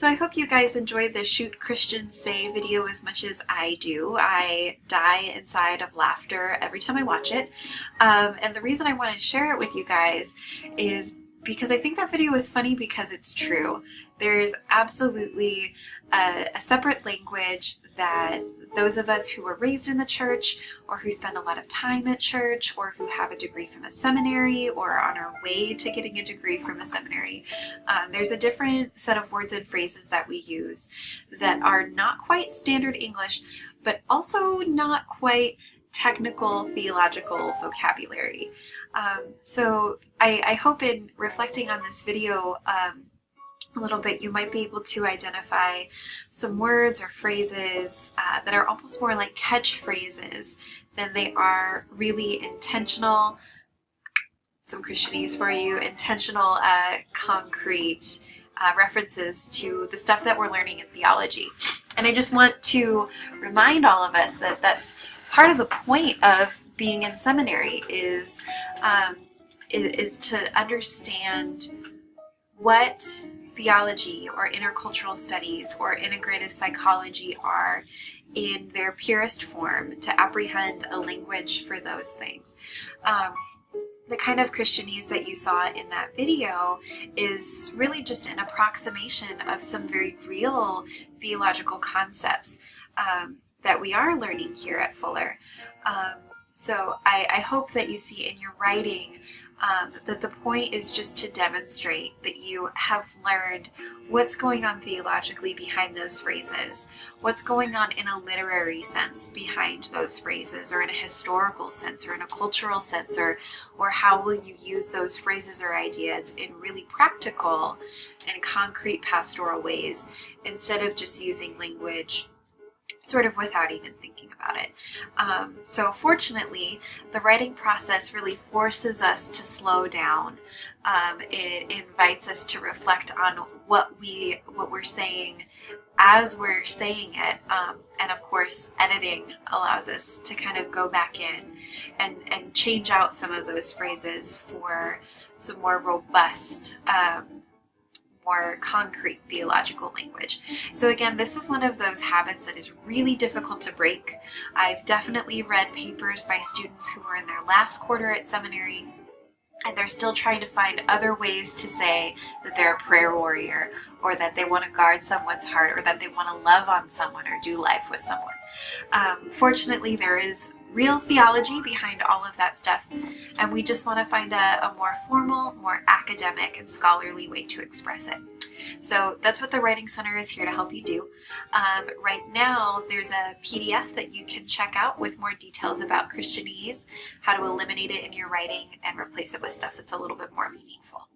So I hope you guys enjoy the Shoot Christians Say video as much as I do. I die inside of laughter every time I watch it. And the reason I wanted to share it with you guys is because I think that video is funny because it's true. There's absolutely a separate language that those of us who were raised in the church, or who spend a lot of time at church, or who have a degree from a seminary, or are on our way to getting a degree from a seminary, there's a different set of words and phrases that we use that are not quite standard English, but also not quite technical theological vocabulary. So I hope in reflecting on this video a little bit, you might be able to identify some words or phrases that are almost more like catchphrases than they are really intentional, some Christianese for you, intentional, concrete references to the stuff that we're learning in theology. And I just want to remind all of us that that's part of the point of being in seminary is to understand what theology or intercultural studies or integrative psychology are in their purest form, to apprehend a language for those things. The kind of Christianese that you saw in that video is really just an approximation of some very real theological concepts that we are learning here at Fuller. So I hope that you see in your writing that the point is just to demonstrate that you have learned what's going on theologically behind those phrases, what's going on in a literary sense behind those phrases, or in a historical sense, or in a cultural sense, or how will you use those phrases or ideas in really practical and concrete pastoral ways, instead of just using language sort of without even thinking about it. So fortunately, the writing process really forces us to slow down. It invites us to reflect on what we're saying as we're saying it. And of course, editing allows us to kind of go back in and change out some of those phrases for some more robust, more concrete theological language. So again, this is one of those habits that is really difficult to break. I've definitely read papers by students who are in their last quarter at seminary, and they're still trying to find other ways to say that they're a prayer warrior, or that they want to guard someone's heart, or that they want to love on someone or do life with someone. Fortunately, there is real theology behind all of that stuff, and we just want to find a more formal, more academic and scholarly way to express it. So that's what the Writing Center is here to help you do. Right now, there's a PDF that you can check out with more details about Christianese, how to eliminate it in your writing and replace it with stuff that's a little bit more meaningful.